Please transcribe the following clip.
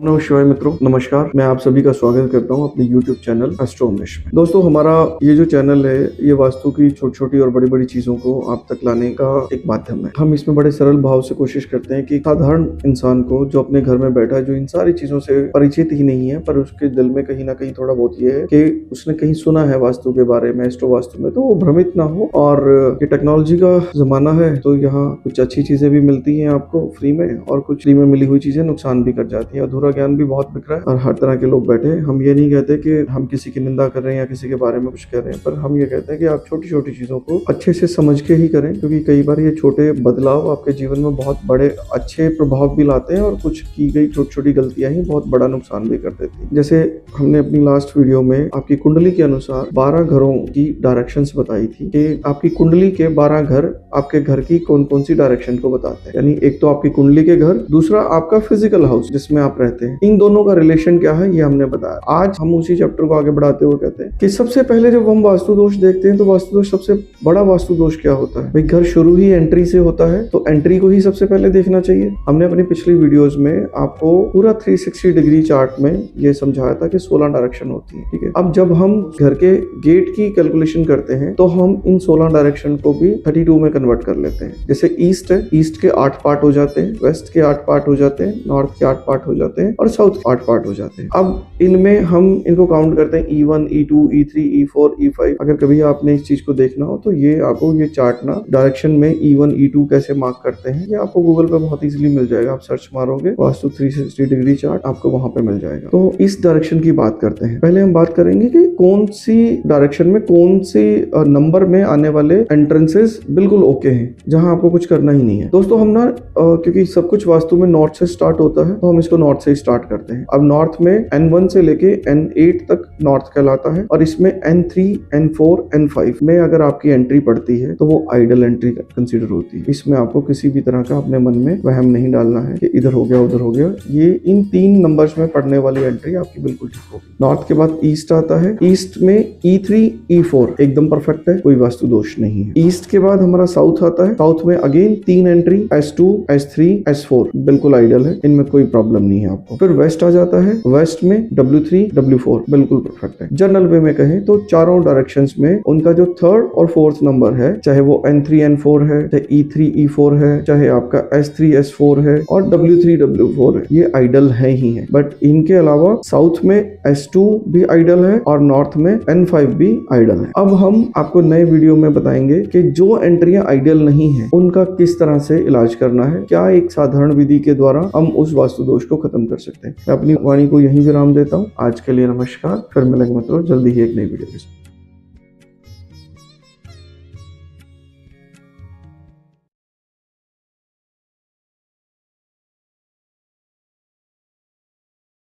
नमः शिवाय मित्रों, नमस्कार। मैं आप सभी का स्वागत करता हूं अपने YouTube चैनल एस्ट्रो उमेश में। दोस्तों, हमारा ये जो चैनल है ये वास्तु की छोटी छोटी और बड़ी बड़ी चीजों को आप तक लाने का एक माध्यम है। हम इसमें बड़े सरल भाव से कोशिश करते हैं कि साधारण इंसान को जो अपने घर में बैठा है, जो इन सारी चीजों से परिचित ही नहीं है, पर उसके दिल में कहीं ना कहीं थोड़ा बहुत ये है कि उसने कहीं सुना है वास्तु के बारे में, एस्ट्रो वास्तु में, तो वो भ्रमित ना हो। और ये टेक्नोलॉजी का जमाना है तो यहाँ कुछ अच्छी चीजें भी मिलती है आपको फ्री में, और कुछ फ्री में मिली हुई चीजें नुकसान भी कर जाती है। अधूरा ज्ञान भी बहुत बिक रहा है और हर तरह के लोग बैठे हैं। हम ये नहीं कहते कि हम किसी की निंदा कर रहे हैं या किसी के बारे में कुछ कह रहे हैं, पर हम ये कहते हैं कि आप छोटी छोटी चीजों को अच्छे से समझ के ही करें, क्योंकि कई बार ये छोटे बदलाव आपके जीवन में बहुत बड़े अच्छे प्रभाव भी लाते हैं और कुछ की गई छोटी छोटी गलतियां ही बहुत बड़ा नुकसान भी कर देती हैं। जैसे हमने अपनी लास्ट वीडियो में आपकी कुंडली के अनुसार 12 घरों की डायरेक्शंस बताई थी कि आपकी कुंडली के 12 घर आपके घर की कौन कौन सी डायरेक्शन को बताते हैं। यानी एक तो आपकी कुंडली के घर, दूसरा आपका फिजिकल हाउस जिसमें आप रहते हैं। इन दोनों का रिलेशन क्या है ये हमने बताया। आज हम उसी चैप्टर को आगे बढ़ाते हुए कहते हैं कि सबसे पहले जब हम वास्तु दोष देखते हैं तो वास्तु दोष, सबसे बड़ा वास्तु दोष क्या होता है भाई? घर शुरू ही एंट्री से होता है, तो एंट्री को ही सबसे पहले देखना चाहिए। हमने अपनी पिछली वीडियोस में आपको पूरा 360 डिग्री चार्ट में ये समझाया था कि 16 डायरेक्शन होती है, ठीक है। अब जब हम घर के गेट की कैलकुलेशन करते हैं तो हम इन 16 डायरेक्शन को भी 32 में कन्वर्ट कर लेते हैं। जैसे ईस्ट है, ईस्ट के 8 पार्ट हो जाते हैं, वेस्ट के 8 पार्ट हो जाते हैं, नॉर्थ के 8 पार्ट हो जाते हैं और साउथ के 8 पार्ट हो जाते हैं। अब इनमें हम इनको काउंट करते हैं E1, E2, E3, E4, E5। अगर कभी आपने इस चीज को देखना हो तो ये आपको ये चार्ट ना डायरेक्शन में E1, E2 कैसे मार्क करते हैं ये आपको गूगल पे बहुत इजीली मिल जाएगा। आप सर्च मारोगे वास्तु 360 डिग्री चार्ट, आपको वहां पे मिल जाएगा। तो इस डायरेक्शन की बात करते हैं। पहले हम बात करेंगे कि कौन सी डायरेक्शन में कौन सी नंबर में आने वाले एंट्रेंसेस बिल्कुल ओके हैं, जहां आपको कुछ करना ही नहीं है। दोस्तों, हम ना क्योंकि सब कुछ वास्तु में नॉर्थ से स्टार्ट होता है तो हम इसको नॉर्थ से ही स्टार्ट करते हैं। अब नॉर्थ में N1 से लेके N8 तक नॉर्थ कहलाता है, और इसमें N3, N4, N5 में अगर आपकी एंट्री पड़ती है तो वो आइडल एंट्री कंसीडर होती है। इसमें आपको किसी भी तरह का अपने मन में वहम नहीं डालना है कि इधर हो गया उधर हो गया। ये इन 3 नंबर्स में पड़ने वाली एंट्री आपकी बिल्कुल ठीक होगी। नॉर्थ के बाद ईस्ट आता है, ईस्ट में E3, E4 एकदम परफेक्ट है, कोई वास्तु दोष नहीं है। ईस्ट के बाद हमारा साउथ आता है, साउथ में again 3 entry S2, S3, S4 बिल्कुल आइडल है, इनमें कोई प्रॉब्लम नहीं है आपको। फिर वेस्ट आ जाता है, वेस्ट में W3, W4 बिल्कुल परफेक्ट है। जनरल वे में कहें तो चारों डायरेक्शंस में उनका जो 3rd और 4th नंबर है, चाहे वो N3, N4 है, चाहे E3, E4 है, चाहे आपका S3, S4 है और W3, W4 है, ये आइडल है ही है। बट इनके अलावा साउथ में S2 भी आइडल है और नॉर्थ में N5 भी आइडल है। अब हम आपको नए वीडियो में बताएंगे कि जो एंट्रियां आइडल नहीं है उनका किस तरह से इलाज करना है, क्या एक साधारण विधि के द्वारा हम उस वास्तु दोष को खत्म कर सकते हैं। मैं अपनी वाणी को यहीं विराम देता हूँ। आज के लिए नमस्कार, फिर मिलेंगे मित्रों जल्दी ही एक नई वीडियो के साथ।